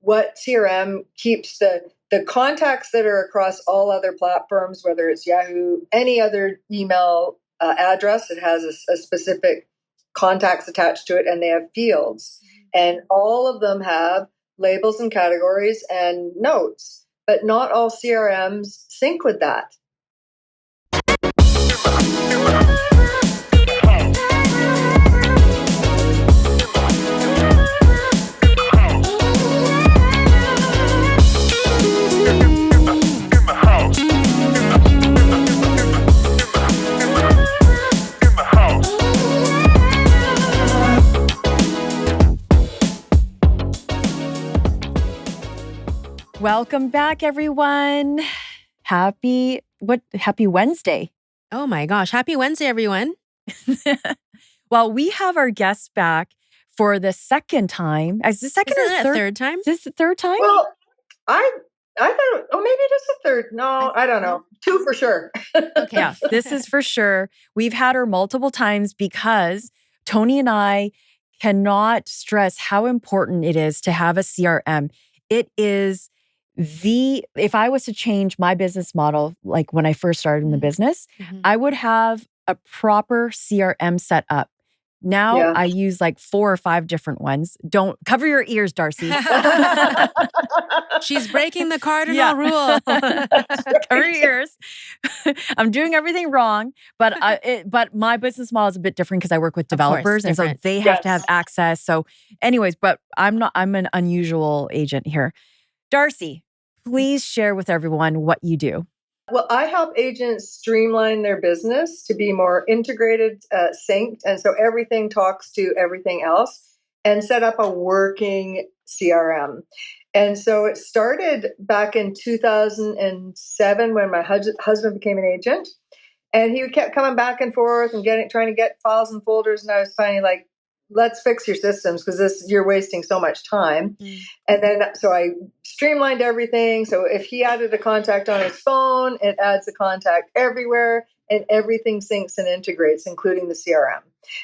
what CRM keeps the contacts that are across all other platforms, whether it's Yahoo, any other email address, it has a specific contacts attached to it, and they have fields. And all of them have labels and categories and notes, but not all CRMs sync with that. Welcome back, everyone. Happy Wednesday. Oh my gosh. Happy Wednesday, everyone. Well, we have our guests back for the second time. Is this second Isn't or it third? third time? Is this the third time? Well, I thought, oh, maybe it is the third. No, I don't know. Two for sure. Okay, yeah, this is for sure. We've had her multiple times because Tony and I cannot stress how important it is to have a CRM. It is if I was to change my business model, like when I first started in the business, I would have a proper CRM set up. Now I use like 4 or 5 different ones. Don't cover your ears, Darci. She's breaking the cardinal rule. Cover your ears. I'm doing everything wrong, but my business model is a bit different because I work with developers, and so they have to have access. So, anyways, but I'm an unusual agent here. Darci, please share with everyone what you do. Well, I help agents streamline their business to be more integrated, synced, and so everything talks to everything else, and set up a working CRM. And so it started back in 2007 when my husband became an agent, and he kept coming back and forth and trying to get files and folders, and I was finally like, let's fix your systems because you're wasting so much time. And then, so I streamlined everything. So if he added a contact on his phone, it adds a contact everywhere, and everything syncs and integrates, including the CRM.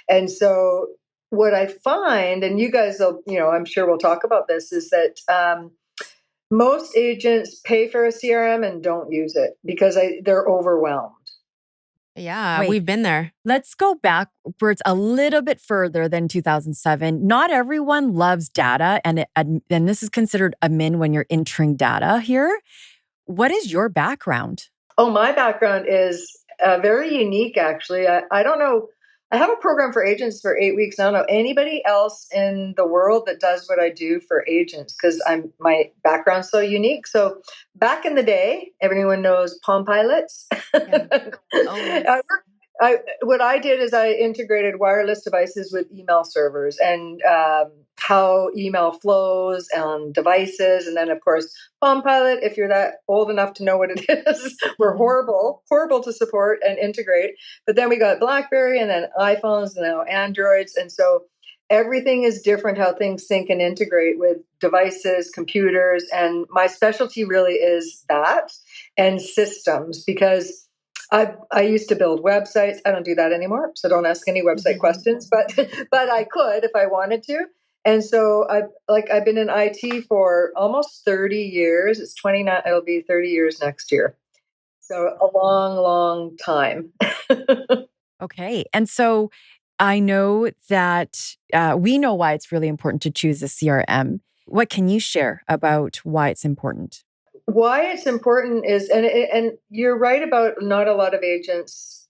And so what I find, and you guys will, I'm sure we'll talk about this, is that most agents pay for a CRM and don't use it because they're overwhelmed. Yeah, we've been there. Let's go backwards a little bit further than 2007. Not everyone loves data, and this is considered admin when you're entering data here. What is your background? Oh, my background is very unique, actually. I don't know. I have a program for agents for 8 weeks. I don't know anybody else in the world that does what I do for agents because my background's so unique. So back in the day, everyone knows Palm Pilots. Yeah. What I did is I integrated wireless devices with email servers and how email flows on devices. And then, of course, Palm Pilot, if you're that old enough to know what it is, we're horrible to support and integrate. But then we got BlackBerry and then iPhones and now Androids. And so everything is different how things sync and integrate with devices, computers. And my specialty really is that and systems because I used to build websites. I don't do that anymore, so don't ask any website questions. But I could if I wanted to. And so I've been in IT for almost 30 years. It's 29. It'll be 30 years next year. So a long, long time. Okay, and so I know that we know why it's really important to choose a CRM. What can you share about why it's important? Why it's important is, and you're right about not a lot of agents,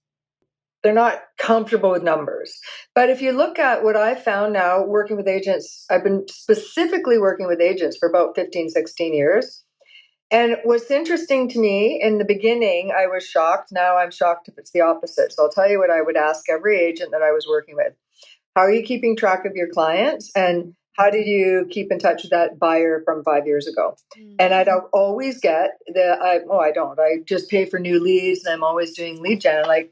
they're not comfortable with numbers. But if you look at what I found now working with agents, I've been specifically working with agents for about 15, 16 years. And what's interesting to me, in the beginning, I was shocked. Now I'm shocked if it's the opposite. So I'll tell you what I would ask every agent that I was working with. How are you keeping track of your clients? And how did you keep in touch with that buyer from 5 years ago? And I don't always get I don't. I just pay for new leads and I'm always doing lead gen. I'm like,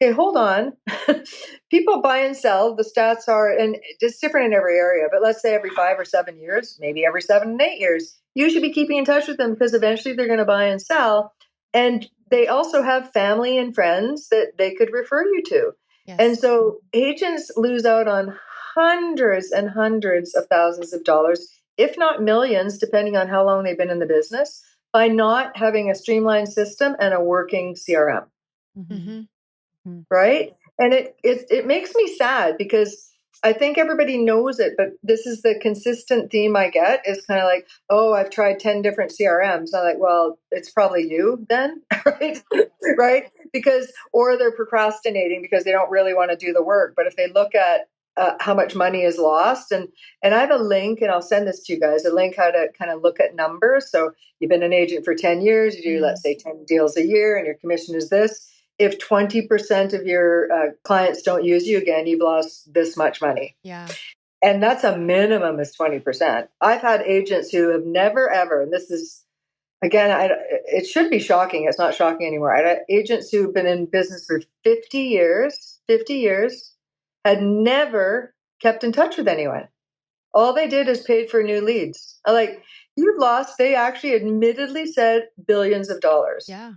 okay, hold on. People buy and sell. The stats are, and it's different in every area, but let's say every 5 or 7 years, maybe every 7 and 8 years, you should be keeping in touch with them because eventually they're going to buy and sell. And they also have family and friends that they could refer you to. Yes. And so agents lose out on hundreds and hundreds of thousands of dollars if not millions, depending on how long they've been in the business, by not having a streamlined system and a working CRM. Mm-hmm. Right? And it makes me sad because I think everybody knows it, but this is the consistent theme I get is kind of like, oh, I've tried 10 different CRMs. I'm like, well, it's probably you then, right? Right? Because, or they're procrastinating because they don't really want to do the work. But if they look at how much money is lost, and I have a link, and I'll send this to you guys, a link how to kind of look at numbers. So you've been an agent for 10 years, you do, let's say 10 deals a year, and your commission is this. If 20% of your clients don't use you again, you've lost this much money. Yeah. And that's a minimum is 20%. I've had agents who have never, ever, and this is, again, it should be shocking. It's not shocking anymore. I had agents who've been in business for 50 years, had never kept in touch with anyone. All they did is paid for new leads. Like, you've lost, they actually admittedly said, billions of dollars. Yeah.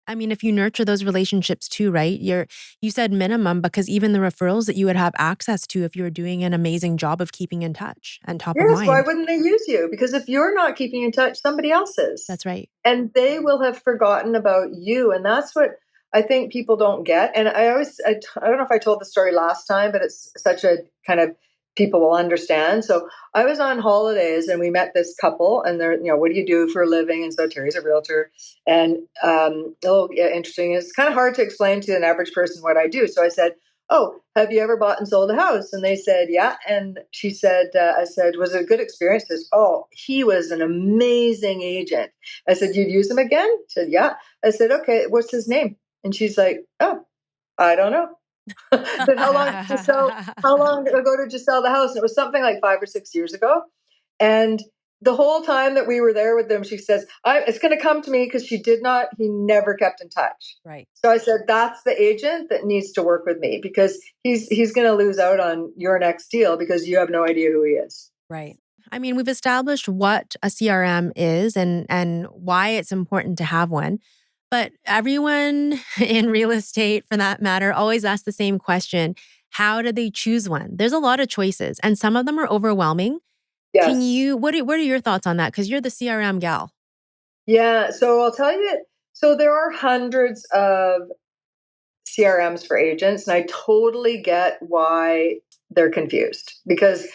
I mean, if you nurture those relationships too, right? You said minimum because even the referrals that you would have access to if you were doing an amazing job of keeping in touch and top of Yes, why mind. wouldn't they use you? Because if you're not keeping in touch, somebody else is. That's right. And they will have forgotten about you. And that's what I think people don't get. And I don't know if I told the story last time, but it's such a kind of people will understand. So I was on holidays and we met this couple and they're, what do you do for a living? And so Terry's a realtor. And interesting. It's kind of hard to explain to an average person what I do. So I said, oh, have you ever bought and sold a house? And they said, yeah. And she said, I said, was it a good experience? She says, oh, he was an amazing agent. I said, you'd use him again? She said, yeah. I said, okay, what's his name? And she's like, oh, I don't know. Then how long ago did you sell the house? And it was something like 5 or 6 years ago. And the whole time that we were there with them, she says, it's going to come to me because he never kept in touch. Right. So I said, that's the agent that needs to work with me because he's going to lose out on your next deal because you have no idea who he is. Right. I mean, we've established what a CRM is and why it's important to have one. But everyone in real estate, for that matter, always asks the same question. How do they choose one? There's a lot of choices and some of them are overwhelming. Yes. What are your thoughts on that? Because you're the CRM gal. Yeah. So I'll tell you, so there are hundreds of CRMs for agents, and I totally get why they're confused because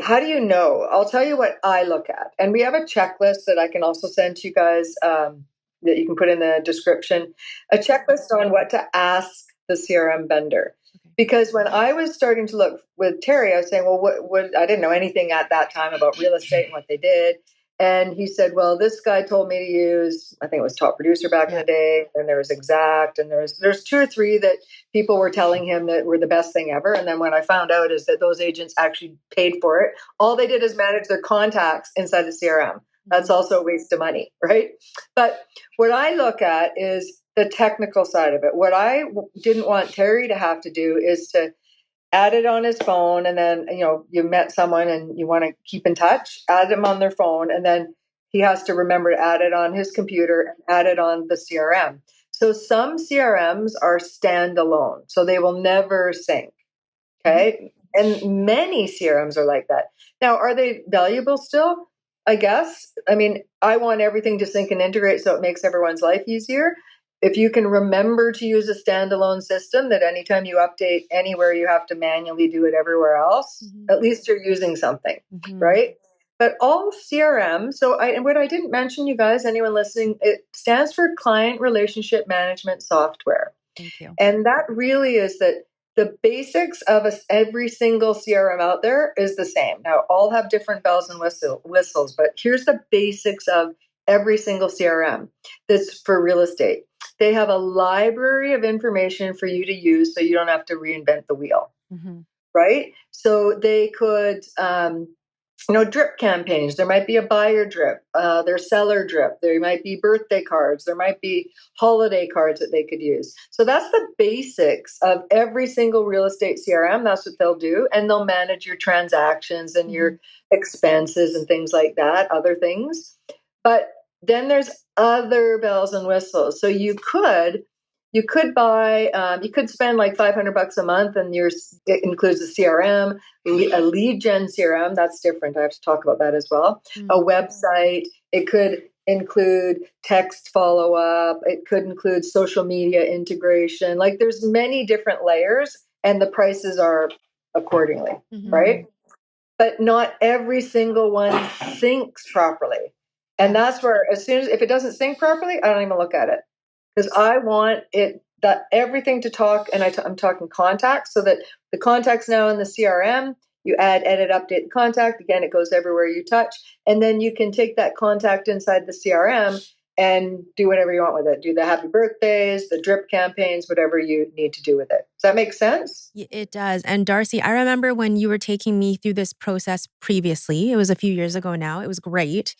how do you know? I'll tell you what I look at. And we have a checklist that I can also send to you guys that you can put in the description, a checklist on what to ask the CRM vendor. Because when I was starting to look with Terry, I was saying, well, what I didn't know anything at that time about real estate and what they did. And he said, well, this guy told me to use, I think it was Top Producer back in the day, and there was Exact, and there's 2 or 3 that people were telling him that were the best thing ever. And then when I found out is that those agents actually paid for it. All they did is manage their contacts inside the CRM. That's also a waste of money, right? But what I look at is the technical side of it. What I didn't want Terry to have to do is to add it on his phone, and then you met someone and you want to keep in touch, add them on their phone, and then he has to remember to add it on his computer and add it on the CRM. So some CRMs are standalone, so they will never sync. Okay. And many CRMs are like that. Now, are they valuable still? I guess. I mean, I want everything to sync and integrate so it makes everyone's life easier. If you can remember to use a standalone system that anytime you update anywhere, you have to manually do it everywhere else, at least you're using something, right? But all CRM, and what I didn't mention, you guys, anyone listening, it stands for Client Relationship Management Software. Thank you. And that really is that the basics of every single CRM out there is the same. Now, all have different bells and whistles, but here's the basics of every single CRM that's for real estate. They have a library of information for you to use so you don't have to reinvent the wheel, right? So they could, drip campaigns. There might be a buyer drip, there's seller drip. There might be birthday cards. There might be holiday cards that they could use. So that's the basics of every single real estate CRM. That's what they'll do. And they'll manage your transactions and your expenses and things like that, other things. But then there's other bells and whistles. So you could you could buy, you could spend like $500 a month, and it includes a CRM, a lead gen CRM. That's different. I have to talk about that as well. A website. It could include text follow up. It could include social media integration. Like there's many different layers, and the prices are accordingly, right? But not every single one syncs properly. And that's where, if it doesn't sync properly, I don't even look at it, because I want that everything to talk. And I'm talking contacts, so that the contacts now in the CRM, you add, edit, update the contact. Again, it goes everywhere you touch. And then you can take that contact inside the CRM and do whatever you want with it. Do the happy birthdays, the drip campaigns, whatever you need to do with it. Does that make sense? It does. And Darci, I remember when you were taking me through this process previously. It was a few years ago now. It was great.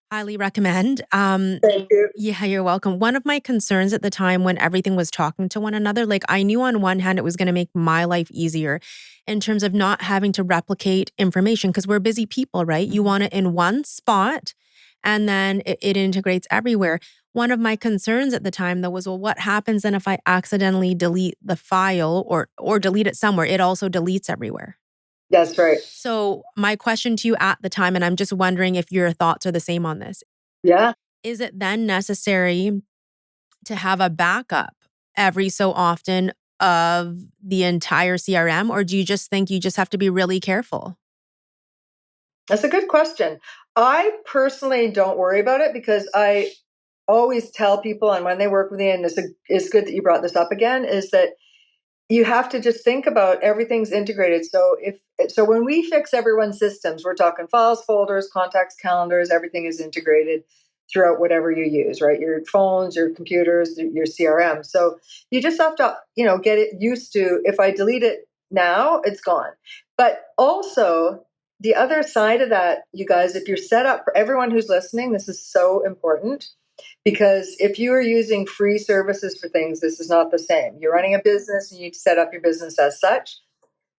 Highly recommend. Thank you. Yeah, you're welcome. One of my concerns at the time when everything was talking to one another, like I knew on one hand it was going to make my life easier in terms of not having to replicate information, because we're busy people, right? You want it in one spot and then it integrates everywhere. One of my concerns at the time though was, well, what happens then if I accidentally delete the file or delete it somewhere? It also deletes everywhere. That's right. So my question to you at the time, and I'm just wondering if your thoughts are the same on this. Yeah. Is it then necessary to have a backup every so often of the entire CRM? Or do you just think you just have to be really careful? That's a good question. I personally don't worry about it, because I always tell people, and when they work with me, and it's good that you brought this up again, is that you have to just think about everything's integrated. So when we fix everyone's systems, we're talking files, folders, contacts, calendars, everything is integrated throughout whatever you use, right? Your phones, your computers, your CRM. So you just have to, get it used to, if I delete it now, it's gone. But also the other side of that, you guys, if you're set up, for everyone who's listening, this is so important. Because if you are using free services for things, this is not the same. You're running a business, and you need to set up your business as such.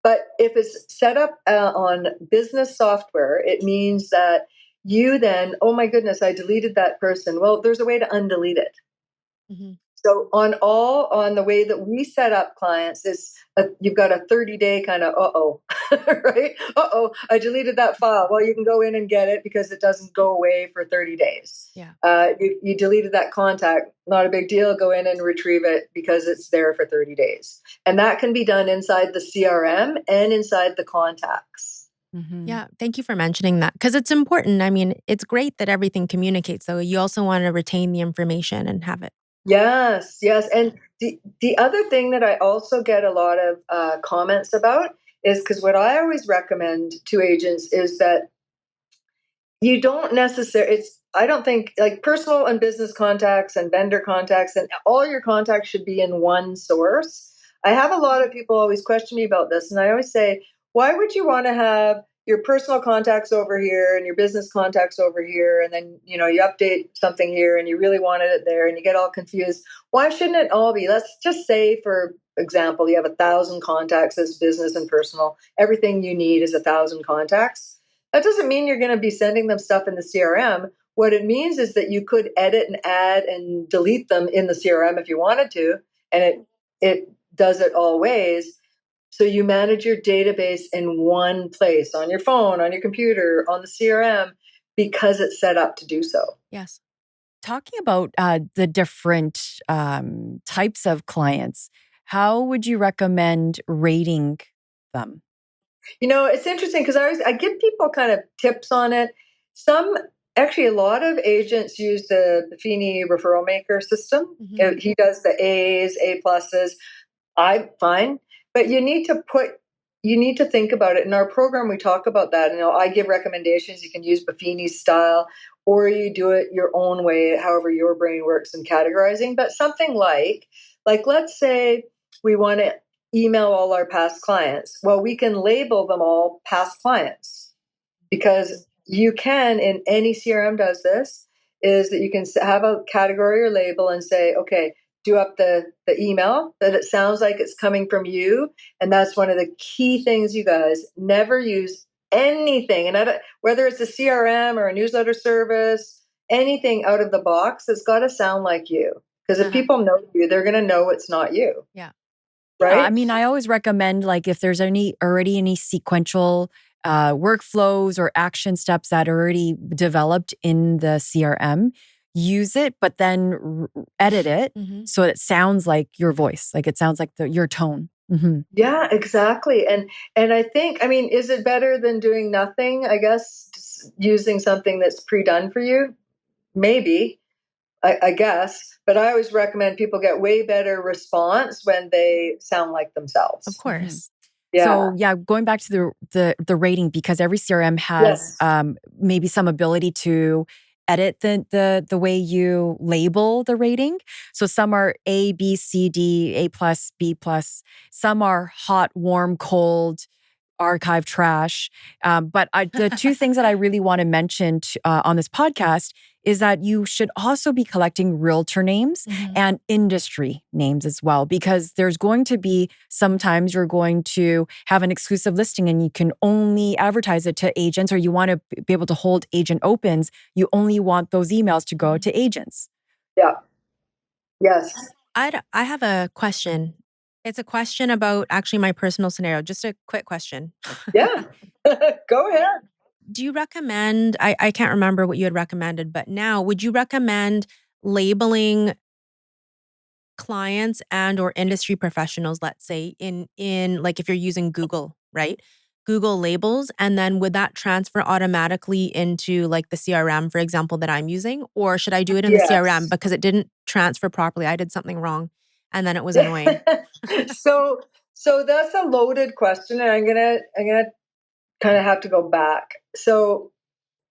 But if it's set up on business software, it means that you then, oh my goodness, I deleted that person. Well, there's a way to undelete it. So on the way that we set up clients is you've got a 30-day kind of right? I deleted that file. Well, you can go in and get it, because it doesn't go away for 30 days. Yeah. You deleted that contact. Not a big deal. Go in and retrieve it, because it's there for 30 days. And that can be done inside the CRM and inside the contacts. Yeah, thank you for mentioning that, because it's important. I mean, it's great that everything communicates, though. You also want to retain the information and have it. Yes, yes. And the other thing that I also get a lot of comments about is, because what I always recommend to agents is that you don't necessarily, I don't think, like, personal and business contacts and vendor contacts and all your contacts should be in one source. I have a lot of people always question me about this, and I always say, why would you want to have your personal contacts over here and your business contacts over here, and then you update something here and you really wanted it there and you get all confused? Why shouldn't it all be? Let's just say, for example, you have 1,000 contacts as business and personal. Everything you need is 1,000 contacts. That doesn't mean you're going to be sending them stuff in the CRM. What it means is that you could edit and add and delete them in the CRM if you wanted to, and it does it all ways. So you manage your database in one place, on your phone, on your computer, on the CRM, because it's set up to do so. Yes. Talking about the different types of clients, how would you recommend rating them? It's interesting, because I give people kind of tips on it. Actually, a lot of agents use the Buffini referral maker system. He does the A's, A pluses. I'm fine, but you need to think about it. In our program, we talk about that. I give recommendations. You can use Buffini's style, or you do it your own way, however your brain works in categorizing. But something like let's say we want to email all our past clients. Well, we can label them all past clients, because you can, in any CRM does this, is that you can have a category or label and say, okay, do up the email that it sounds like it's coming from you. And that's one of the key things, you guys. Never use anything, and whether it's a CRM or a newsletter service, anything out of the box, it's got to sound like you. Because if people know you, they're going to know it's not you. Yeah. Right. Yeah, I mean, I always recommend, like, if there's already any sequential workflows or action steps that are already developed in the CRM, use it, but then edit it so it sounds like your voice, like it sounds like your tone. Mm-hmm. Yeah, exactly. And I think, I mean, is it better than doing nothing? I guess just using something that's pre-done for you? Maybe, I guess. But I always recommend people get way better response when they sound like themselves. Of course. Mm-hmm. Yeah. So yeah, going back to the rating, because every CRM has Yes. maybe some ability to edit the way you label the rating. So some are A, B, C, D, A plus, B plus. Some are hot, warm, cold, archive, trash. But the two things that I really want to mention on this podcast is that you should also be collecting realtor names and industry names as well, because there's going to be sometimes you're going to have an exclusive listing and you can only advertise it to agents, or you want to be able to hold agent opens. You only want those emails to go to agents. Yeah. Yes. I have a question. It's a question about actually my personal scenario. Just a quick question. Yeah. Go ahead. Do you recommend, I can't remember what you had recommended, but now would you recommend labeling clients and or industry professionals, let's say in like if you're using Google, right? Google labels, and then would that transfer automatically into like the CRM, for example, that I'm using? Or should I do it in the CRM Yes. because it didn't transfer properly? I did something wrong and then it was annoying. So that's a loaded question, and I'm gonna kind of have to go back. So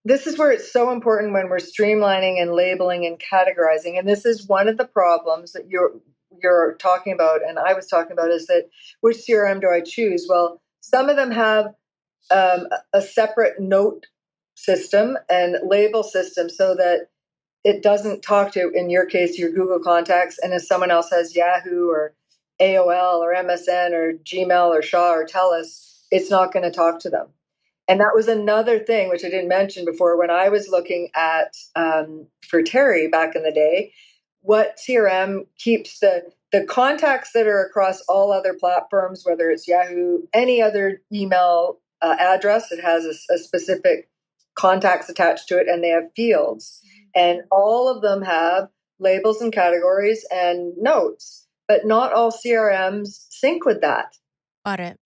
this is where it's so important when we're streamlining and labeling and categorizing. And this is one of the problems that you're talking about, and I was talking about, is that which CRM do I choose? Well, some of them have a separate note system and label system so that it doesn't talk to, in your case, your Google contacts. And if someone else has Yahoo or AOL or MSN or Gmail or Shaw or TELUS, it's not going to talk to them. And that was another thing, which I didn't mention before, when I was looking at for Terry back in the day, what CRM keeps the contacts that are across all other platforms, whether it's Yahoo, any other email address, it has a specific contacts attached to it, and they have fields. And all of them have labels and categories and notes, but not all CRMs sync with that. Got it.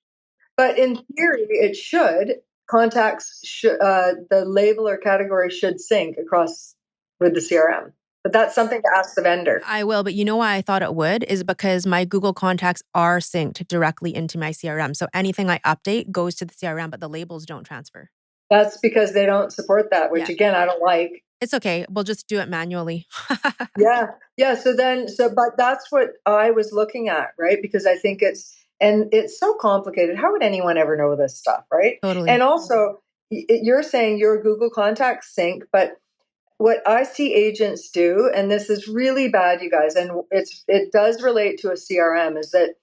But in theory, it should. Contacts should, the label or category should sync across with the CRM. But that's something to ask the vendor. I will, but you know why I thought it would is because my Google contacts are synced directly into my CRM. So anything I update goes to the CRM, but the labels don't transfer. That's because they don't support that, which Yeah. again, I don't like. It's okay. We'll just do it manually. Yeah. Yeah. But that's what I was looking at, right? Because I think it's so complicated. How would anyone ever know this stuff, right? Totally. And also, you're saying your Google contacts sync, but what I see agents do, and this is really bad, you guys, and it does relate to a CRM, is that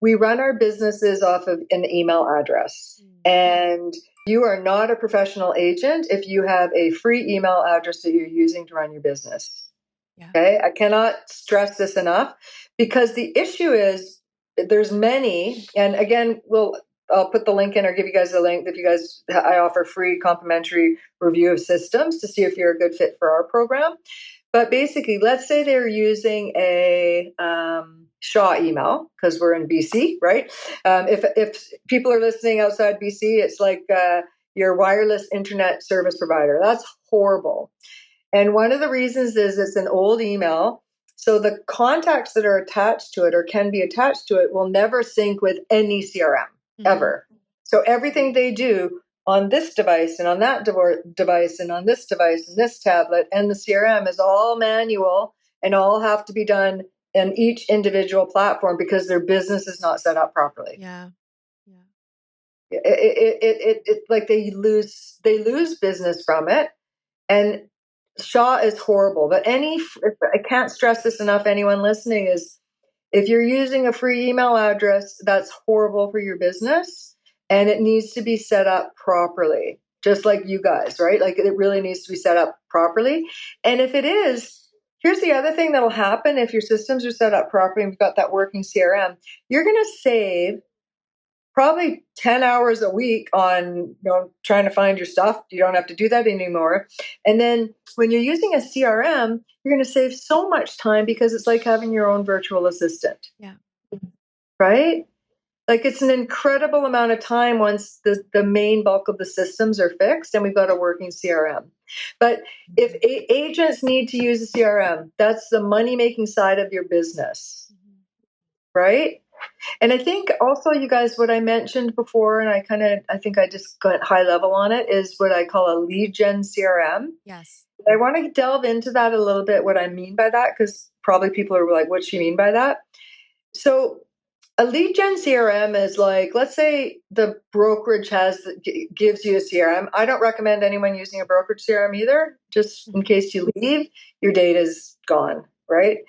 we run our businesses off of an email address. And you are not a professional agent if you have a free email address that you're using to run your business. Yeah. Okay. I cannot stress this enough, because the issue is there's many, and again, I'll put the link in or give you guys the link if you guys, I offer free complimentary review of systems to see if you're a good fit for our program. But basically, let's say they're using a Shaw email, because we're in BC, right? If people are listening outside BC, it's like your wireless internet service provider. That's horrible. And one of the reasons is it's an old email. So the contacts that are attached to it or can be attached to it will never sync with any CRM ever. So everything they do on this device and on that device and on this device and this tablet and the CRM is all manual and all have to be done in each individual platform because their business is not set up properly. Yeah. It like they lose business from it. And Shaw is horrible, but I can't stress this enough, anyone listening, is if you're using a free email address, that's horrible for your business, and it needs to be set up properly, just like you guys, right? Like it really needs to be set up properly. And if it is, Here's the other thing that'll happen if your systems are set up properly and you've got that working CRM. You're going to save probably 10 hours a week on trying to find your stuff. You don't have to do that anymore. And then when you're using a CRM, you're going to save so much time because it's like having your own virtual assistant. Yeah. Right? Like it's an incredible amount of time once the main bulk of the systems are fixed and we've got a working CRM. But if agents need to use a CRM, that's the money-making side of your business, right? And I think also, you guys, what I mentioned before, and I think I just got high level on it, is what I call a lead gen CRM. Yes. I want to delve into that a little bit, what I mean by that, because probably people are like, what do you mean by that? So a lead gen CRM is like, let's say the brokerage gives you a CRM. I don't recommend anyone using a brokerage CRM either, just in case you leave, your data's gone, right?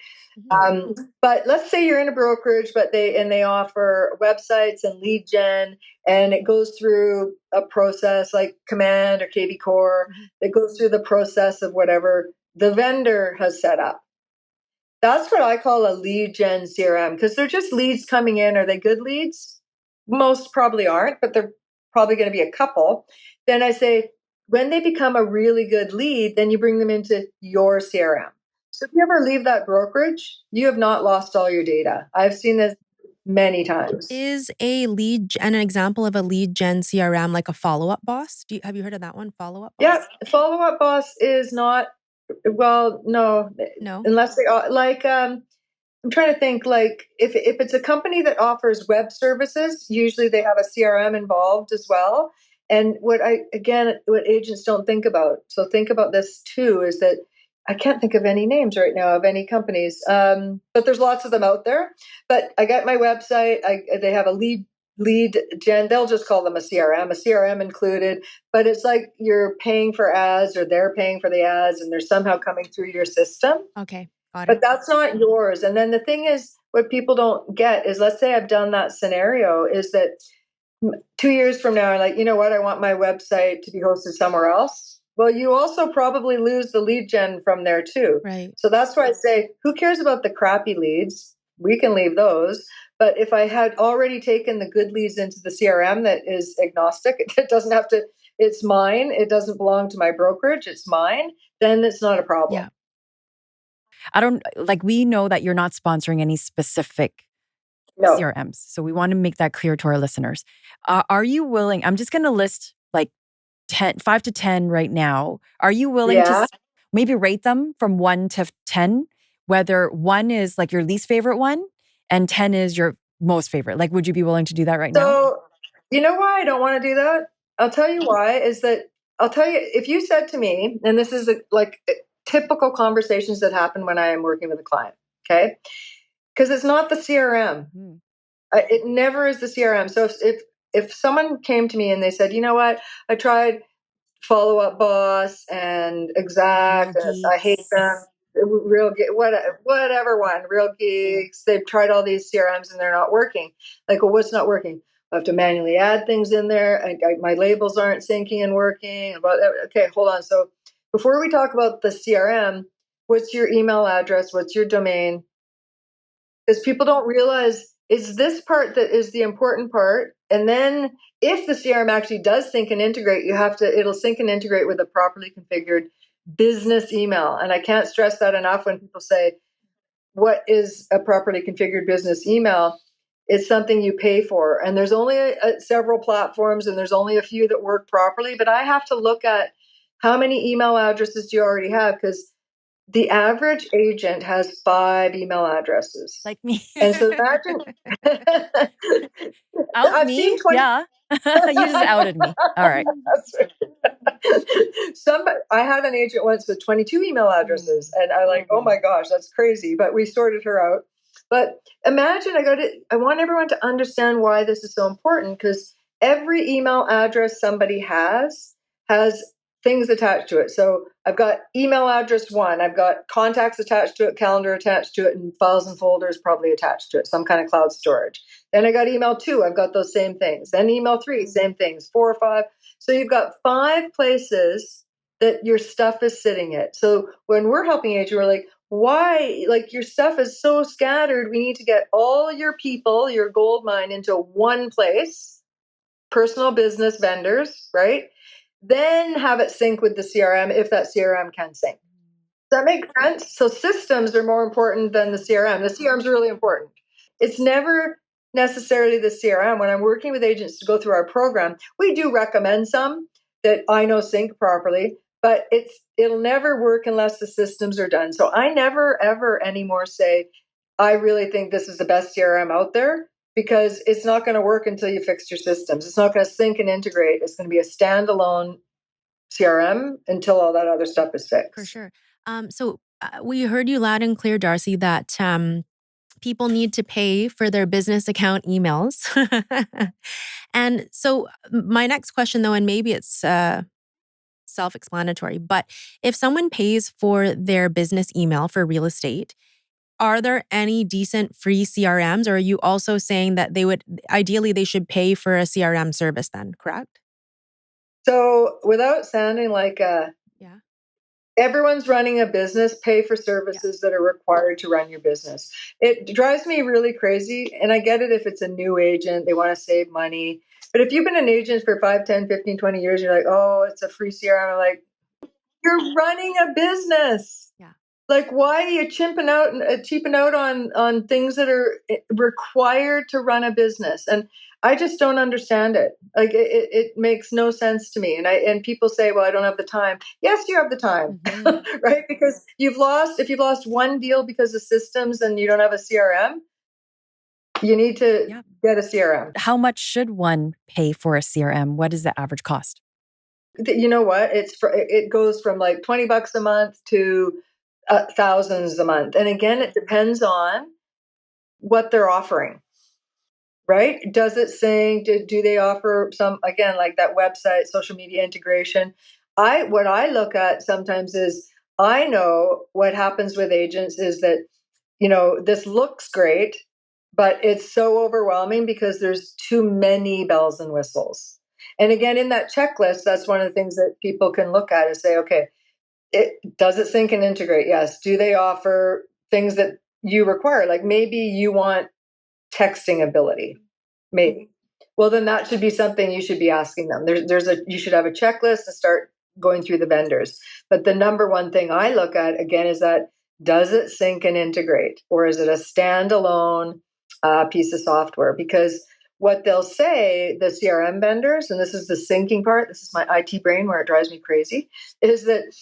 But let's say you're in a brokerage, but they offer websites and lead gen, and it goes through a process like Command or KB Core. It goes through the process of whatever the vendor has set up. That's what I call a lead gen CRM, because they're just leads coming in. Are they good leads? Most probably aren't, but they're probably going to be a couple. Then I say, when they become a really good lead, then you bring them into your CRM. So if you ever leave that brokerage, you have not lost all your data. I've seen this many times. Is an example of a lead gen CRM like a follow-up boss? Have you heard of that one? Follow-up boss? Yeah, follow-up boss is not, well, no, unless they are like, I'm trying to think, like if it's a company that offers web services, usually they have a CRM involved as well. And what agents don't think about, so think about this too, is that I can't think of any names right now of any companies, but there's lots of them out there. But I got my website. They have a lead gen. They'll just call them a CRM included. But it's like you're paying for ads, or they're paying for the ads, and they're somehow coming through your system. Okay. But that's not yours. And then the thing is, what people don't get is, let's say I've done that scenario, is that 2 years from now, I'm like, you know what, I want my website to be hosted somewhere else. Well, you also probably lose the lead gen from there too. Right. So that's why I say, who cares about the crappy leads? We can leave those. But if I had already taken the good leads into the CRM that is agnostic, it doesn't have to, it's mine, it doesn't belong to my brokerage, it's mine, then it's not a problem. Yeah. We know that you're not sponsoring any specific CRMs. So we want to make that clear to our listeners. Are you willing, I'm just going to list like 5 to 10 right now. Are you willing to maybe rate them from 1 to 10, whether 1 is like your least favorite one and 10 is your most favorite? Like, would you be willing to do that right now? So, you know why I don't want to do that? I'll tell you why, I'll tell you, if you said to me, and this is typical conversations that happen when I am working with a client, okay? Because it's not the CRM. It never is the CRM. So if someone came to me and they said, you know what, I tried Follow Up Boss and Exact, I hate them. Whatever one, Real Geeks. They've tried all these CRMs and they're not working. Like, well, what's not working? I have to manually add things in there. My labels aren't syncing and working. Okay, hold on. So before we talk about the CRM, what's your email address? What's your domain? Because people don't realize it's this part that is the important part. And then if the CRM actually does sync and integrate, it'll sync and integrate with a properly configured business email. And I can't stress that enough when people say, what is a properly configured business email? It's something you pay for. And there's only several platforms, and there's only a few that work properly. But I have to look at how many email addresses do you already have, because the average agent has 5 email addresses. Like me. And so imagine. Out me? Seen 20. Yeah. You just outed me. All right. I had an agent once with 22 email addresses, and I oh my gosh, that's crazy. But we sorted her out. But imagine, I want everyone to understand why this is so important, because every email address somebody has things attached to it. So I've got email address 1, I've got contacts attached to it, calendar attached to it, and files and folders probably attached to it, some kind of cloud storage. Then I got email 2, I've got those same things. Then email 3, same things, 4 or 5. So you've got 5 places that your stuff is sitting at. So when we're helping agents, we're like, why? Like, your stuff is so scattered. We need to get all your people, your gold mine, into one place, personal business vendors, right? Then have it sync with the CRM if that CRM can sync. Does that make sense? So systems are more important than the CRM. The CRM is really important. It's never necessarily the CRM. When I'm working with agents to go through our program, we do recommend some that I know sync properly, but it'll never work unless the systems are done. So I never ever anymore say, I really think this is the best CRM out there, because it's not going to work until you fix your systems. It's not going to sync and integrate. It's going to be a standalone CRM until all that other stuff is fixed. For sure. So we heard you loud and clear, Darci, that people need to pay for their business account emails. And so my next question, though, and maybe it's self-explanatory, but if someone pays for their business email for real estate, are there any decent free CRMs, or are you also saying that ideally they should pay for a CRM service then, correct? So without sounding like Yeah. everyone's running a business, pay for services that are required to run your business. It drives me really crazy. And I get it if it's a new agent, they want to save money. But if you've been an agent for 5, 10, 15, 20 years, you're like, oh, it's a free CRM. I'm like, you're running a business. Yeah. Like, why are you cheaping out on things that are required to run a business? And I just don't understand it. Like, it makes no sense to me. And people say, well, I don't have the time. Yes, you have the time, right? Because if you've lost one deal because of systems and you don't have a CRM, you need to get a CRM. How much should one pay for a CRM? What is the average cost? You know what? It goes from like $20 a month to thousands a month. And again, it depends on what they're offering, right? Does it sync? Do they offer some, again, like that website, social media integration? What I look at sometimes is, I know what happens with agents is that, this looks great, but it's so overwhelming because there's too many bells and whistles. And again, in that checklist, that's one of the things that people can look at and say, okay, does it sync and integrate? Yes. Do they offer things that you require? Like, maybe you want texting ability, maybe. Well, then that should be something you should be asking them. You should have a checklist and start going through the vendors. But the number one thing I look at again is that, does it sync and integrate, or is it a standalone piece of software? Because what they'll say, the CRM vendors, and this is the syncing part, this is my IT brain where it drives me crazy, is that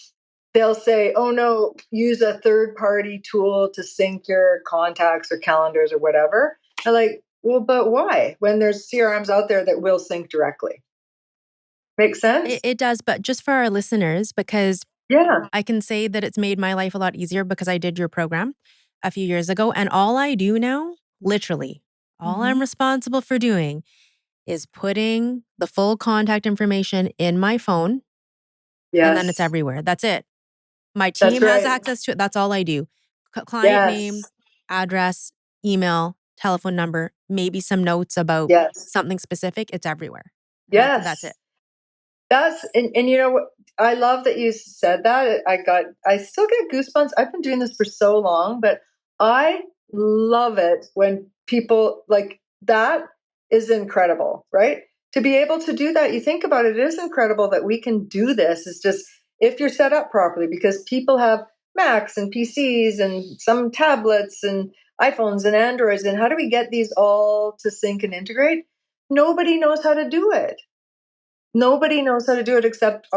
they'll say, oh no, use a third party tool to sync your contacts or calendars or whatever. I'm like, well, but why? When there's CRMs out there that will sync directly. Make sense? It does, but just for our listeners, because Yeah. I can say that it's made my life a lot easier because I did your program a few years ago. And all I do now, literally, all I'm responsible for doing is putting the full contact information in my phone. Yes. And then it's everywhere. That's it. My That's team has right. access to it. That's all I do. Client name, Yes. address, email, telephone number, maybe some notes about Yes. something specific. It's everywhere. Yes. That's it. And you know what? I love that you said that. I still get goosebumps. I've been doing this for so long, but I love it when people, like, that is incredible, right? To be able to do that, you think about it, it is incredible that we can do this. It's just, if you're set up properly, because people have Macs and PCs and some tablets and iPhones and Androids. And how do we get these all to sync and integrate? Nobody knows how to do it. Nobody knows how to do it except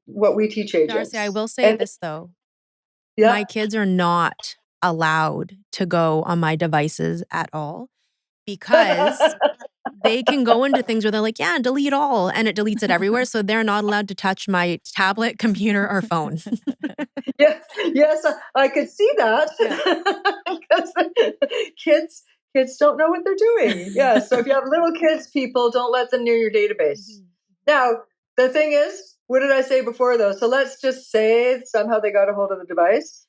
what we teach agents. Darci, I will say this though. Yeah. My kids are not allowed to go on my devices at all because they can go into things where they're like, yeah, delete all, and it deletes it everywhere. So they're not allowed to touch my tablet, computer, or phone. Yes, I could see that. Because kids don't know what they're doing. Yeah. So if you have little kids, people, don't let them near your database. Now, the thing is, what did I say before though? So let's just say somehow they got a hold of the device.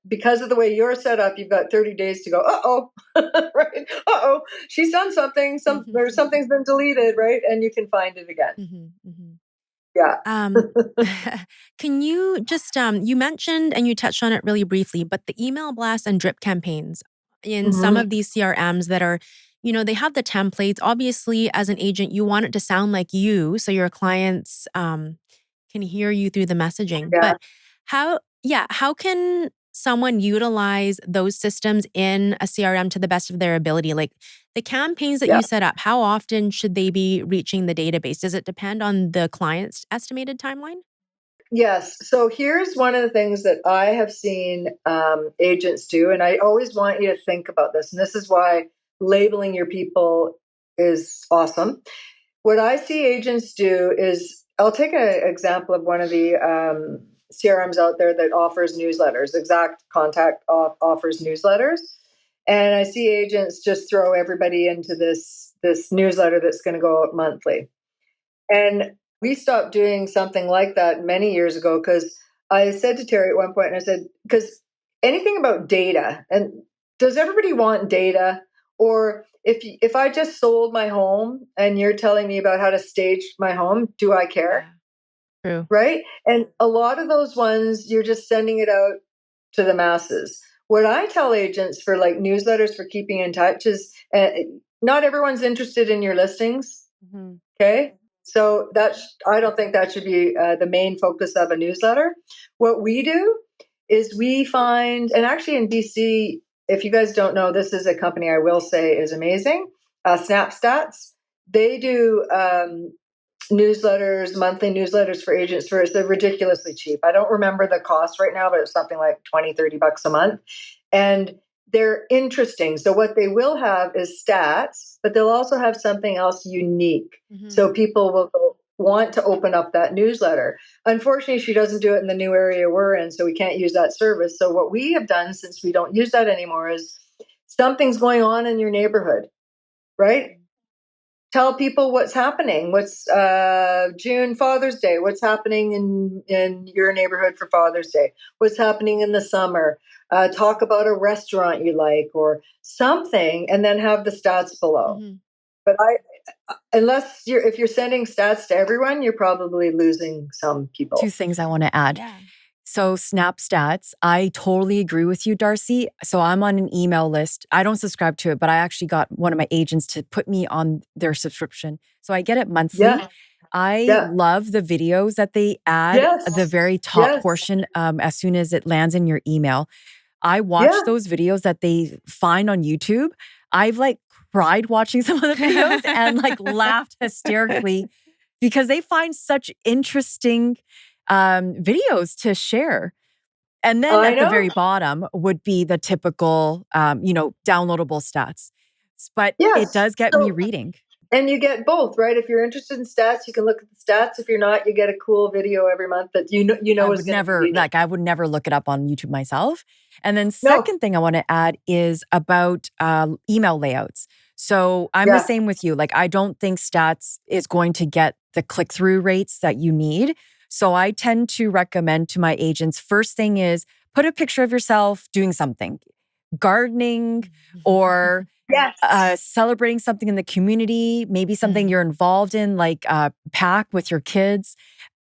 Because of the way you're set up, you've got 30 days to go, uh-oh, right? Uh-oh, she's done something, or something's been deleted, right? And you can find it again. Yeah. Can you just you mentioned and you touched on it really briefly, but the email blasts and drip campaigns in some Hmm. of these CRMs that are, they have the templates. Obviously, as an agent, you want it to sound like you, so your clients can hear you through the messaging. Yeah. But how can someone utilize those systems in a CRM to the best of their ability? Like the campaigns that Yeah. you set up, how often should they be reaching the database? Does it depend on the client's estimated timeline? Yes. So here's one of the things that I have seen agents do, and I always want you to think about this. And this is why labeling your people is awesome. What I see agents do is, I'll take an example of one of the CRMs out there that offers newsletters. Exact Contact offers newsletters, and I see agents just throw everybody into this newsletter that's going to go out monthly. And we stopped doing something like that many years ago because I said to Terry at one point, and I said, because anything about data, and does everybody want data? Or if I just sold my home and you're telling me about how to stage my home, do I care? Yeah, true. Right? And a lot of those ones, you're just sending it out to the masses. What I tell agents for like newsletters for keeping in touch is not everyone's interested in your listings. Mhm. Okay. So I don't think that should be the main focus of a newsletter. What we do is we find, and actually in BC, if you guys don't know, this is a company I will say is amazing. Snap Stats. They do newsletters, monthly newsletters for agents first. They're ridiculously cheap. I don't remember the cost right now, but it's something like 20, $30 a month. And they're interesting. So what they will have is stats, but they'll also have something else unique. Mhm. So people will want to open up that newsletter. Unfortunately, she doesn't do it in the new area we're in, so we can't use that service. So what we have done, since we don't use that anymore, is something's going on in your neighborhood, right? Tell people what's happening. What's June Father's Day? What's happening in your neighborhood for Father's Day? What's happening in the summer? Talk about a restaurant you like or something, and then have the stats below. Mhm. But if you're sending stats to everyone, you're probably losing some Two people. things I want to add. Yeah. So, Snap Stats, I totally agree with you, Darcy. So, I'm on an email list. I don't subscribe to it, but I actually got one of my agents to put me on their subscription. So, I get it monthly. Yeah, I yeah, love the videos that they add at the yes, very top yes, portion as soon as it lands in your email. I watch yeah. those videos that they find on YouTube. I've like cried watching some of the videos and like laughed hysterically because they find such interesting videos to share. And then I at the know. very bottom would be the typical, downloadable stats. But it Yes. does get me So reading. and you get both, right? If you're interested in stats, you can look at the stats. If you're not, you get a cool video every month that you know is going to be unique. I would never look it up on YouTube myself. And then No, second thing I want to add is about email layouts. So I'm the yeah, same with you. Like I don't think stats is going to get the click-through rates that you need. So I tend to recommend to my agents, first thing is put a picture of yourself doing something, gardening or yes, celebrating something in the community, maybe something Mm. you're involved in, like pack with your kids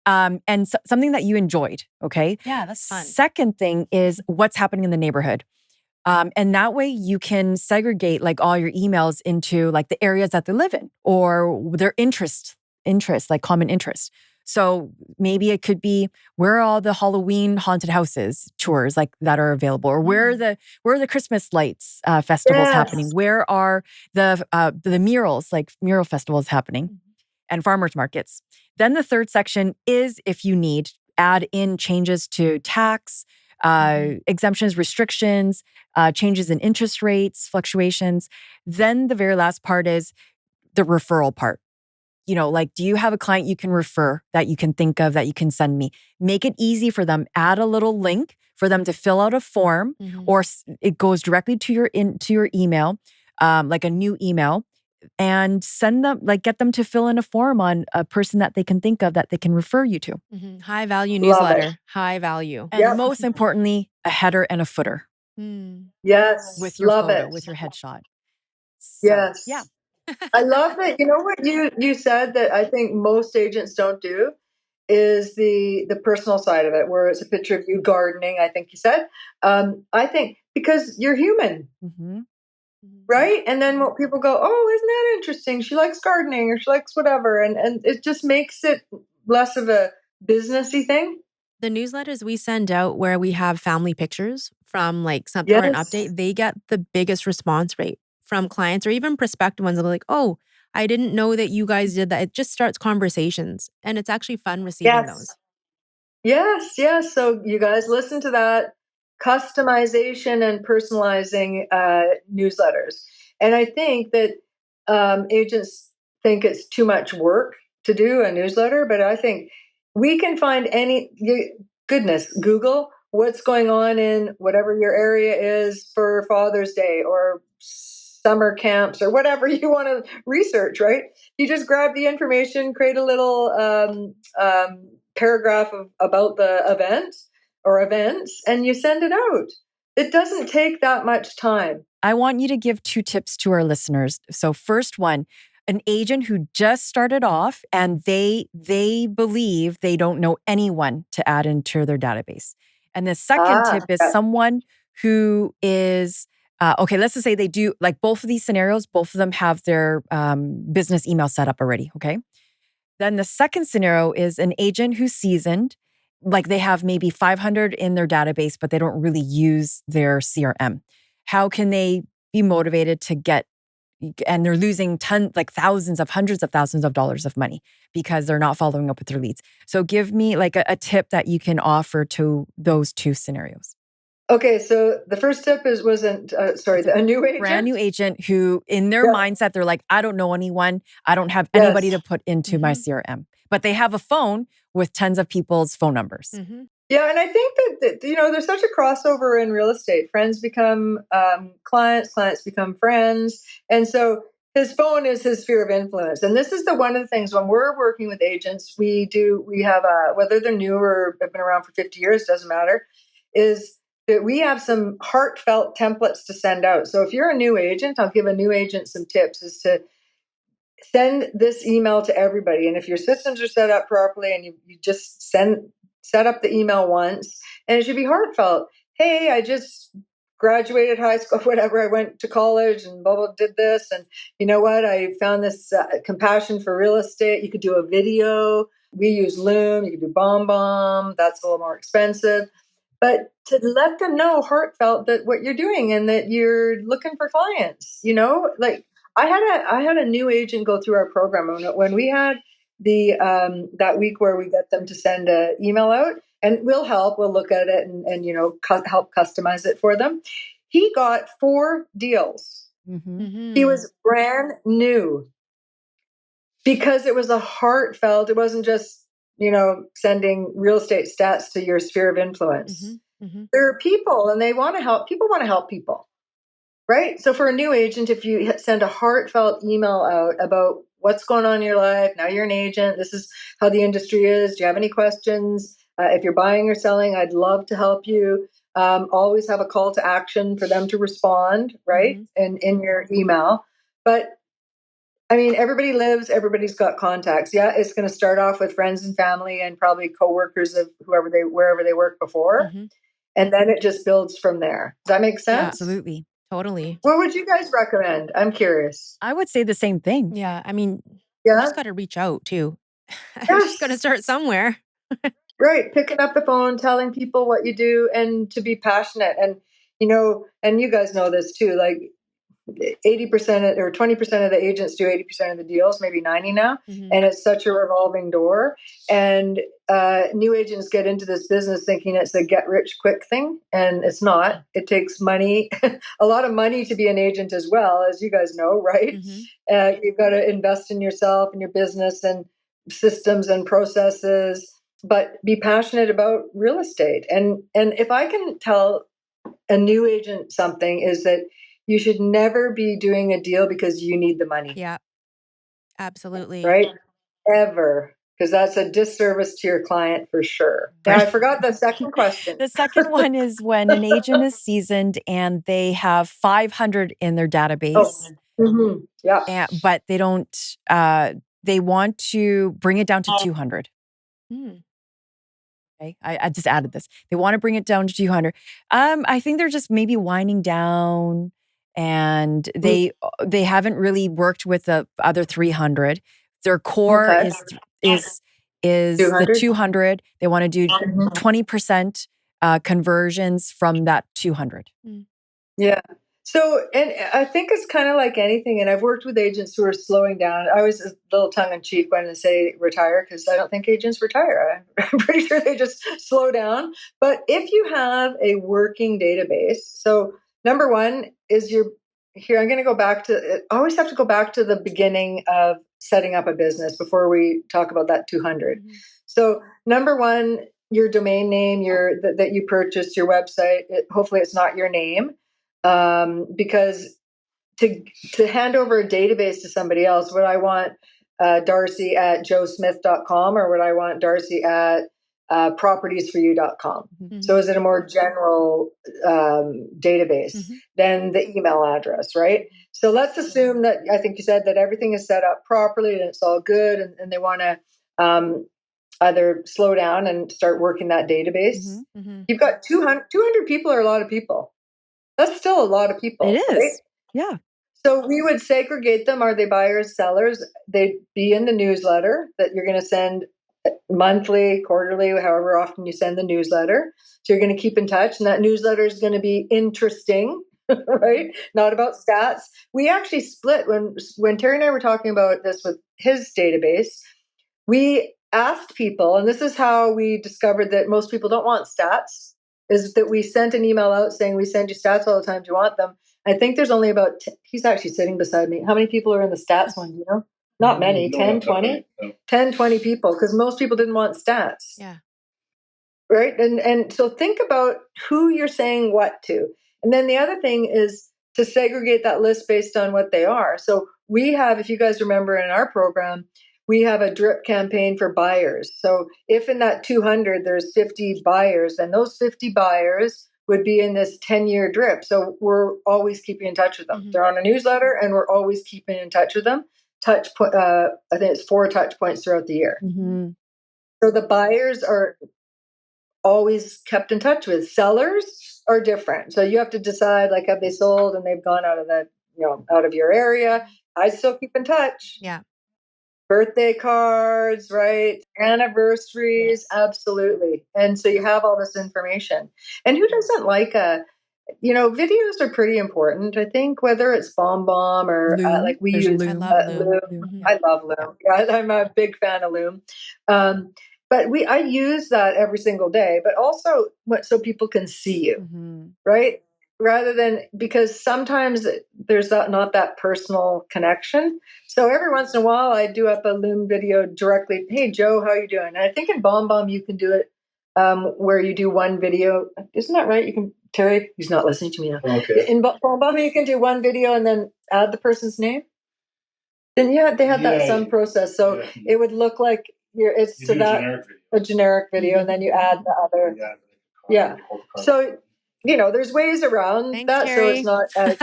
and something that you enjoyed. Okay. Yeah, that's fun. Second thing is what's happening in the neighborhood. And that way you can segregate like all your emails into like the areas that they live in or their interests, like common interests. So maybe it could be where are all the Halloween haunted houses tours like that are available, or Mm. where are the Christmas lights festivals yes. happening? Where are the murals like mural festivals happening? Mhm. And farmers markets. Then the third section is if you need, add in changes to tax, Mhm. exemptions, restrictions, changes in interest rates, fluctuations. Then the very last part is the referral part. Like, do you have a client you can refer that you can think of that you can send me? Make it easy for them. Add a little link for them to fill out a form, Mhm. or it goes directly to your email, like a new email, and send them get them to fill in a form on a person that they can think of that they can refer you to. Mhm. High value Love it. newsletter. High value. And Yep. most importantly, a header and a footer Mm. Yes. with your Love photo, it. with your headshot. So, yeah. Yes. I love that. You know what you said that I think most agents don't do is the personal side of it, where it's a picture of you gardening, I think you said. I think because you're human, right? And then what people go, oh, isn't that interesting? She likes gardening or she likes whatever. And it just makes it less of a businessy thing. The newsletters we send out where we have family pictures from like something or an Yes. update, they get the biggest response rate from clients or even prospective ones. They'll be like, oh, I didn't know that you guys did that. It just starts conversations and it's actually fun receiving Yes. those. Yes. So you guys listen to that customization and personalizing newsletters. And I think that agents think it's too much work to do a newsletter, but I think we can find goodness, Google what's going on in whatever your area is for Father's Day or summer camps or whatever you want to research, right? You just grab the information, create a little paragraph about the event or events, and you send it out. It doesn't take that much time. I want you to give 2 tips to our listeners. So first one, an agent who just started off and they believe they don't know anyone to add into their database. And the second tip is someone who is okay, let's just say they do, like both of these scenarios, both of them have their business email set up already, okay? Then the second scenario is an agent who's seasoned, like they have maybe 500 in their database, but they don't really use their CRM. How can they be motivated to get, and they're losing thousands of hundreds of thousands of dollars of money because they're not following up with their leads. So give me like a tip that you can offer to those 2 scenarios. Okay, so the first tip wasn't a new agent. Brand new agent who in their mindset, they're like, I don't know anyone. I don't have anybody to put into my CRM. But they have a phone with tons of people's phone numbers. Yeah, and I think that there's such a crossover in real estate. Friends become clients, clients become friends. And so his phone is his sphere of influence. And this is one of the things when we're working with agents, we have whether they're new or have been around for 50 years, doesn't matter, is that we have some heartfelt templates to send out. So if you're a new agent, I'll give a new agent some tips is to send this email to everybody. And if your systems are set up properly and you just set up the email once, and it should be heartfelt. Hey, I just graduated high school, whatever. I went to college and blah, blah, did this. And you know what? I found this compassion for real estate. You could do a video. We use Loom. You could do Bomb. That's a little more expensive. But to let them know heartfelt that what you're doing and that you're looking for clients, like I had a new agent go through our program when we had the that week where we get them to send an email out, and we'll look at it and help customize it for them. He got 4 deals. He was brand new because it was a heartfelt. It wasn't just sending real estate stats to your sphere of influence. There are people and they want to help. People want to help people. Right? So for a new agent, if you send a heartfelt email out about what's going on in your life, now you're an agent, this is how the industry is. Do you have any questions? If you're buying or selling, I'd love to help you. Always have a call to action for them to respond, right? In your email. But I mean, everybody's got contacts. Yeah, it's going to start off with friends and family and probably coworkers of wherever they worked before. And then it just builds from there. Does that make sense? Yeah, absolutely. Totally. What would you guys recommend? I'm curious. I would say the same thing. Yeah. I mean, you just got to reach out too. You're just going to start somewhere. Right. Picking up the phone, telling people what you do and to be passionate. And, and you guys know this too, like 80% or 20% of the agents do 80% of the deals, maybe 90 now. And it's such a revolving door. And new agents get into this business thinking it's a get rich quick thing. And it's not. It takes money, a lot of money to be an agent as well, as you guys know, right? You've got to invest in yourself and your business and systems and processes, but be passionate about real estate. And if I can tell a new agent something is that you should never be doing a deal because you need the money. Yeah, absolutely. Right? Ever. Because that's a disservice to your client for sure. Now, I forgot the second question. The second one is when an agent is seasoned and they have 500 in their database. Yeah. But they don't, they want to bring it down to 200. Okay, I just added this. They want to bring it down to 200. I think they're just maybe winding down, and they haven't really worked with the other 300. Their core Okay. is the 200? 200. They want to do 20% conversions from that 200. Yeah. So, and I think it's kind of like anything. And I've worked with agents who are slowing down. I always a little tongue in cheek when I say retire, because I don't think agents retire. I'm pretty sure they just slow down. But if you have a working database, so number one is here, I'm going to go back to, I always have to go back to the beginning of setting up a business before we talk about that 200. So number one, your domain name, that you purchased, your website, hopefully it's not your name, because to hand over a database to somebody else, would I want Darci at joesmith.com, or would I want Darci at propertiesforyou.com? So is it a more general database than the email address, right? So let's assume that, I think you said that everything is set up properly and it's all good, and they want to either slow down and start working that database. You've got 200 people are a lot of people. That's still a lot of people. It is. Right? Yeah. So we would segregate them. Are they buyers, sellers? They'd be in the newsletter that you're going to send monthly, quarterly, however often you send the newsletter. So you're going to keep in touch, and that newsletter is going to be interesting, right? Not about stats. We actually split when Terry and I were talking about this with his database. We asked people, and this is how we discovered that most people don't want stats, is that we sent an email out saying, we send you stats all the time. Do you want them? I think there's only about, he's actually sitting beside me. How many people are in the stats one? Do you know? Not many, No, 10, not 20? no. 10, 20 people, because most people didn't want stats. Yeah. Right? And so think about who you're saying what to. And then the other thing is to segregate that list based on what they are. So we have, if you guys remember in our program, we have a drip campaign for buyers. So if in that 200 there's 50 buyers, then those 50 buyers would be in this 10-year drip. So we're always keeping in touch with them. They're on a newsletter, and we're always keeping in touch with them. I think it's 4 touch points throughout the year. So the buyers are always kept in touch with. Sellers are different. So you have to decide, like, have they sold and they've gone out of out of your area? I still keep in touch. Yeah. Birthday cards, right? Anniversaries, absolutely. And so you have all this information. And who doesn't like videos are pretty important. I think whether it's BombBomb or Loom. like we There's use I love Loom. Loom. I love Loom. Yeah, I'm a big fan of Loom. But I use that every single day, but also so people can see you, right? Rather than, because sometimes there's not that personal connection. So every once in a while, I do up a Loom video directly. Hey, Joe, how you doing? And I think in BombBomb you can do it where you do one video. Isn't that right? You can, Terry, he's not listening to me now. Okay. In BombBomb you can do one video and then add the person's name. And yeah, they had that some process. So it would look like it's You to do that a generic video, and then you add the other. Yeah. So there's ways around Thanks, that, Terry. so it's not as.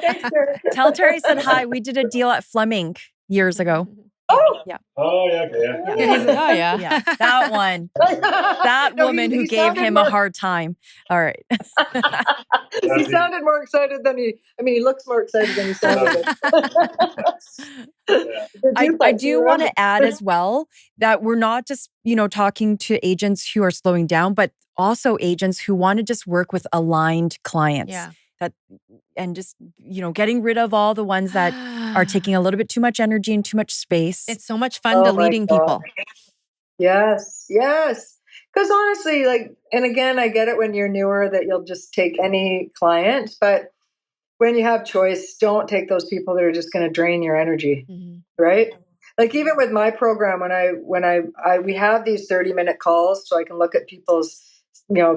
Thanks, Terry. Tell Terry said hi. We did a deal at Fleming years ago. Oh. Yeah. Oh yeah, okay, yeah. Yeah, he's like, oh yeah. Yeah, that one. That No, woman who he gave sounded him a hard time. All right. He sounded more excited than he looks more excited than he sounded. I do want to add as well that we're not just, talking to agents who are slowing down, but also agents who want to just work with aligned clients. Yeah. And just, getting rid of all the ones that are taking a little bit too much energy and too much space. It's so much fun deleting people. Yes. Because honestly, and again, I get it when you're newer that you'll just take any client, but when you have choice, don't take those people that are just going to drain your energy, right? Like even with my program, we have these 30-minute calls so I can look at people's,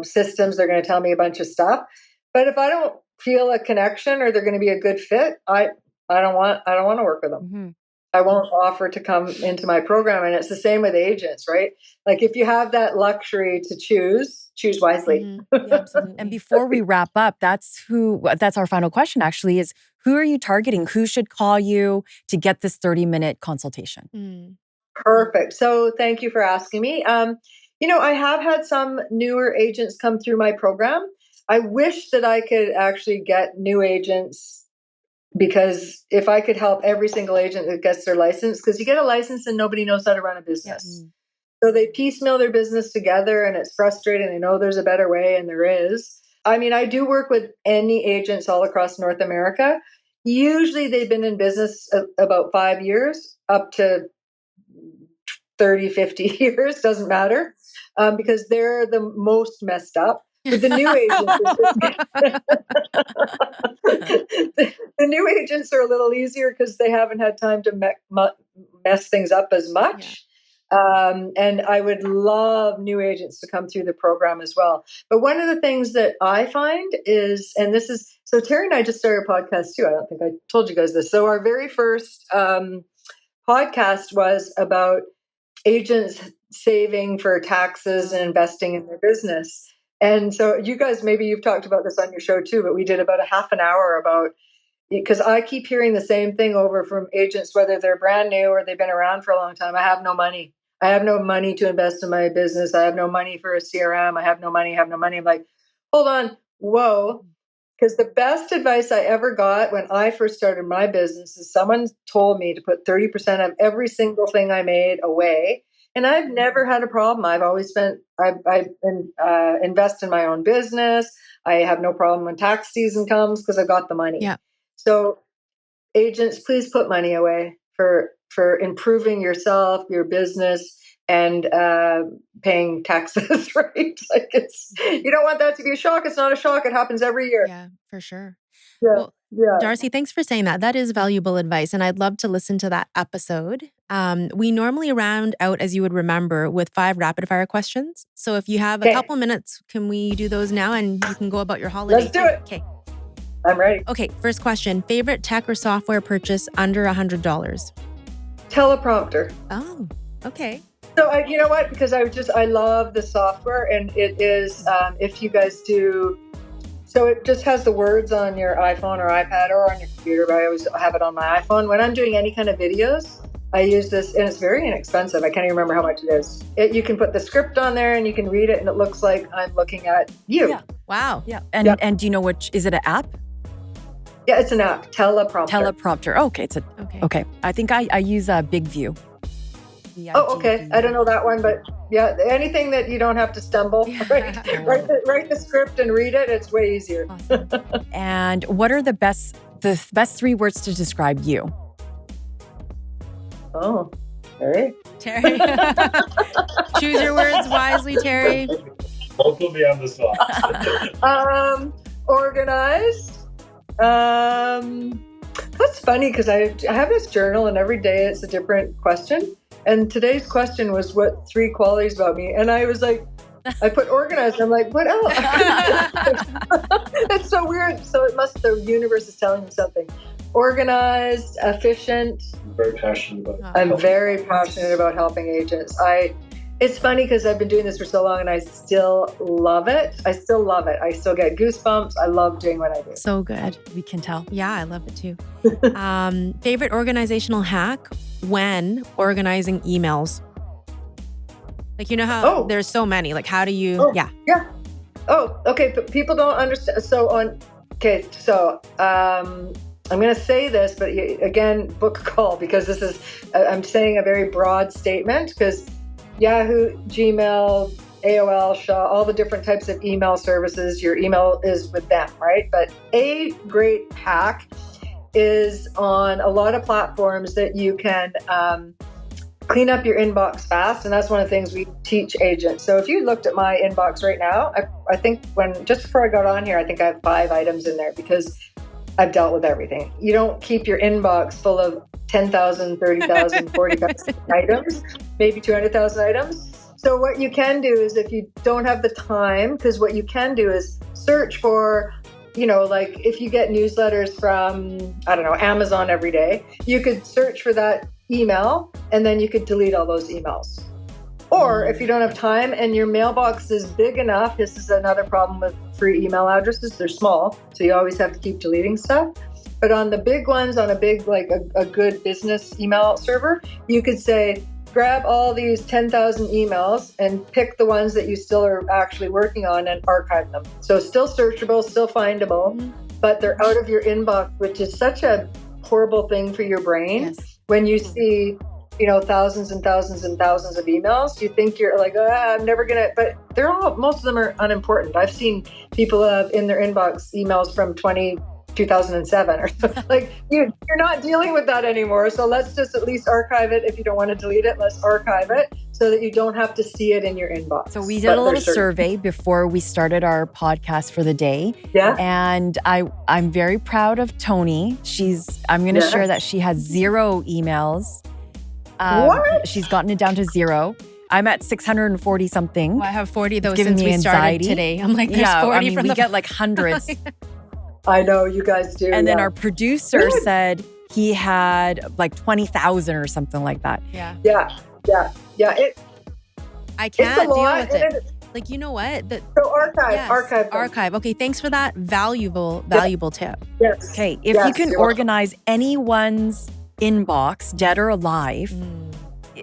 systems. They're going to tell me a bunch of stuff. But if I don't feel a connection or they're going to be a good fit, I don't want to work with them. I won't offer to come into my program. And it's the same with agents, right? Like if you have that luxury to choose wisely. Yeah, absolutely. And before we wrap up, that's our final question actually is, who are you targeting? Who should call you to get this 30-minute consultation? Perfect. So thank you for asking me. I have had some newer agents come through my program. I wish that I could actually get new agents, because if I could help every single agent that gets their license, because you get a license and nobody knows how to run a business. So they piecemeal their business together and it's frustrating. They know there's a better way, and there is. I mean, I do work with any agents all across North America. Usually they've been in business about 5 years up to 30, 50 years, doesn't matter, because they're the most messed up. With the new agents, the new agents are a little easier because they haven't had time to mess things up as much. And I would love new agents to come through the program as well. But one of the things that I find is, and this is, so Terry and I just started a podcast too. I don't think I told you guys this. So our very first podcast was about agents saving for taxes and investing in their business. And so you guys, maybe you've talked about this on your show too, but we did about a half an hour about, because I keep hearing the same thing over from agents, whether they're brand new or they've been around for a long time. I have no money. I have no money to invest in my business. I have no money for a CRM. I have no money. I'm like, hold on. Whoa. Because the best advice I ever got when I first started my business is someone told me to put 30% of every single thing I made away. And I've never had a problem. I've always invest in my own business. I have no problem when tax season comes because I've got the money. Yeah. So agents, please put money away for improving yourself, your business, and paying taxes, right? Like you don't want that to be a shock. It's not a shock. It happens every year. Yeah, for sure. Yeah. Well, Darci, thanks for saying that. That is valuable advice, and I'd love to listen to that episode. We normally round out, as you would remember, with 5 rapid fire questions. So if you have a couple minutes, can we do those now, and you can go about your holiday? Let's do it. Okay. I'm ready. Okay, first question. Favorite tech or software purchase under $100? Teleprompter. Oh, okay. So you know what? Because I love the software, and it is, if you guys do, so it just has the words on your iPhone or iPad or on your computer, but I always have it on my iPhone. When I'm doing any kind of videos, I use this, and it's very inexpensive. I can't even remember how much it is. You can put the script on there and you can read it, and it looks like I'm looking at you. Yeah. Wow. Yeah. And do you know is it an app? Yeah, it's an app. Teleprompter. Okay. Okay. I think I use Big View. Oh, okay. I don't know that one, but yeah, anything that you don't have to stumble, write the script and read it. It's way easier. Awesome. And what are the best 3 words to describe you? Oh, Terry. Choose your words wisely, Terry. Don't put me on the spot. Organized. That's funny because I have this journal, and every day it's a different question. And today's question was, what 3 qualities about me? And I was like, I put organized. I'm like, what else? It's so weird. So the universe is telling me something. Organized, efficient. I'm very passionate about I'm very passionate about helping agents. It's funny because I've been doing this for so long and I still love it. I still get goosebumps. I love doing what I do. So good. We can tell. Yeah, I love it too. Favorite organizational hack when organizing emails? Like, you know how there's so many. Like, how do you? Yeah. Oh, okay. But people don't understand. So I'm going to say this, but again, book a call, because I'm saying a very broad statement, because Yahoo, Gmail, AOL, Shaw, all the different types of email services, your email is with them, right? But a great hack is on a lot of platforms that you can clean up your inbox fast. And that's one of the things we teach agents. So if you looked at my inbox right now, I think just before I got on here, I think I have 5 items in there because I've dealt with everything. You don't keep your inbox full of 10,000, 30,000, 40,000 items, maybe 200,000 items. So what you can do is, if you don't have the time, because what you can do is search for, like if you get newsletters from, I don't know, Amazon every day, you could search for that email and then you could delete all those emails. Or if you don't have time and your mailbox is big enough, this is another problem with free email addresses. They're small, so you always have to keep deleting stuff. But on the big ones, on a big, like a good business email server, you could say, grab all these 10,000 emails and pick the ones that you still are actually working on and archive them. So still searchable, still findable, but they're out of your inbox, which is such a horrible thing for your brain. When you see, thousands and thousands and thousands of emails, you think you're like, I'm never going to, but most of them are unimportant. I've seen people have in their inbox emails from 2007 or so. Like you're not dealing with that anymore. So let's just at least archive it. If you don't want to delete it, let's archive it so that you don't have to see it in your inbox. So we did a little survey before we started our podcast for the day. Yeah. And I'm very proud of Tony. I'm going to share that she has 0 emails. What? She's gotten it down to 0. I'm at 640 something. Well, I have 40 though since we started today. I'm like, there's 40 from we get like hundreds. I know you guys do. And then our producer said he had like 20,000 or something like that. Yeah. I can't deal with it. Like, you know what? So archive. Okay, thanks for that valuable tip. Yes. Okay, if you can organize anyone's inbox, dead or alive,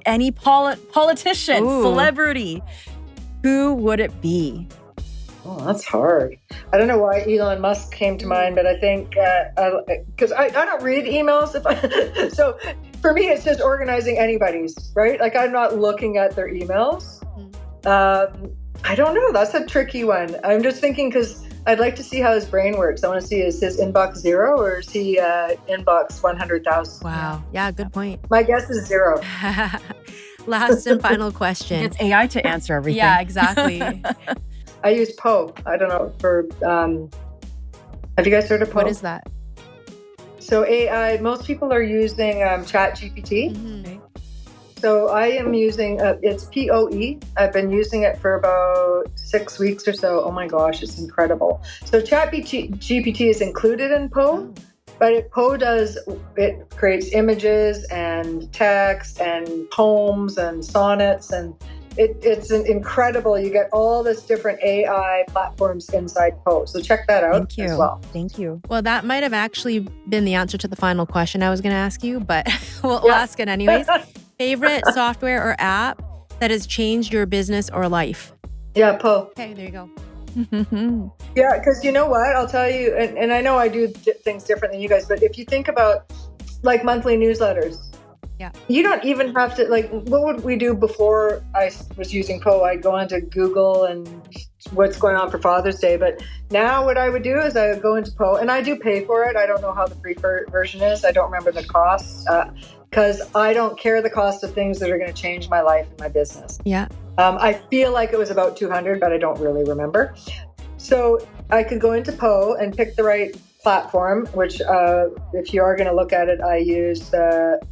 any politician, celebrity, who would it be? Oh, that's hard. I don't know why Elon Musk came to mind, but I think because I don't read emails. So for me, it's just organizing anybody's, right? Like I'm not looking at their emails. I don't know. That's a tricky one. I'm just thinking because I'd like to see how his brain works. I want to see, is his inbox 0 or is he inbox 100,000? Wow. Yeah, good point. My guess is 0. Last and final question. It's AI to answer everything. Yeah, exactly. I use Poe. I don't know have you guys heard of Poe? What is that? So AI, most people are using Chat GPT. Mm-hmm. So I am using, it's POE. I've been using it for about 6 weeks or so. Oh my gosh, it's incredible. So Chat GPT is included in Poe, but it creates images and text and poems and sonnets and it's incredible. You get all this different AI platforms inside Poe. So check that out as well. Thank you. Well, that might have actually been the answer to the final question I was going to ask you, but we'll ask it anyways. Favorite software or app that has changed your business or life? Yeah, Poe. Okay, there you go. Yeah, because you know what? I'll tell you, and I know I do things different than you guys, but if you think about like monthly newsletters, you don't even have to, like, what would we do before I was using Poe? I'd go onto Google and what's going on for Father's Day. But now what I would do is I would go into Poe, and I do pay for it. I don't know how the free version is. I don't remember the cost because I don't care the cost of things that are going to change my life and my business. Yeah. I feel like it was about $200, but I don't really remember. So I could go into Poe and pick the right platform, which if you are going to look at it, I use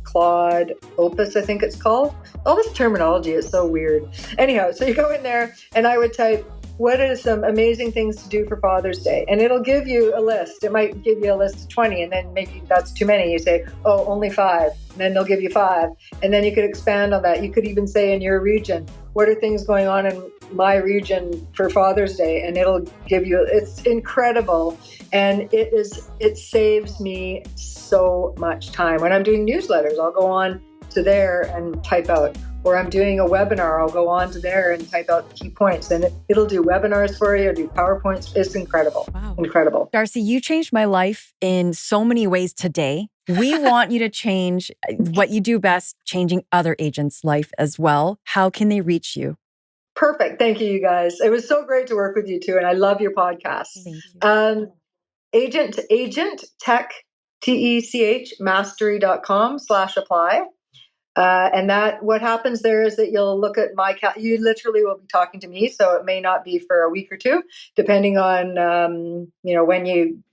Claude Opus, I think it's called. All this terminology is so weird. Anyhow, so you go in there and I would type, what are some amazing things to do for Father's Day? And it'll give you a list. It might give you a list of 20 and then maybe that's too many. You say, oh, only 5. And then they'll give you 5. And then you could expand on that. You could even say in your region, what are things going on in my region for Father's Day? And it'll give you, it's incredible. And it saves me so much time. When I'm doing newsletters, I'll go on to there and type out, or I'm doing a webinar, I'll go on to there and type out the key points. And it'll do webinars for you, do PowerPoints. It's incredible. Wow. Incredible. Darci, you changed my life in so many ways today. We want you to change what you do best, changing other agents' life as well. How can they reach you? Perfect. Thank you, you guys. It was so great to work with you too. And I love your podcast. Thank you. Agent tech, TECH, mastery.com/apply. And that what happens there is that you'll look at you literally will be talking to me. So it may not be for a week or two, depending on, when you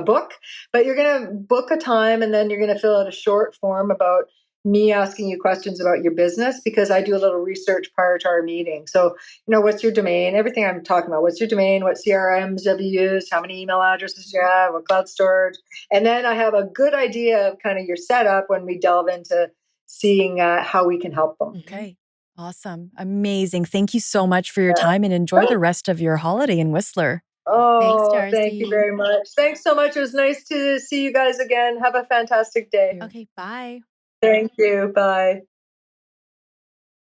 book, but you're going to book a time and then you're going to fill out a short form about me asking you questions about your business because I do a little research prior to our meeting. So, what's your domain? Everything I'm talking about. What's your domain? What CRMs have you used? How many email addresses you have? What cloud storage? And then I have a good idea of kind of your setup when we delve into seeing how we can help them. Okay. Awesome. Amazing. Thank you so much for your time and enjoy the rest of your holiday in Whistler. Oh, Thanks, Darci. Thank you very much. Thanks so much. It was nice to see you guys again. Have a fantastic day. Okay, bye. Thank you. Bye.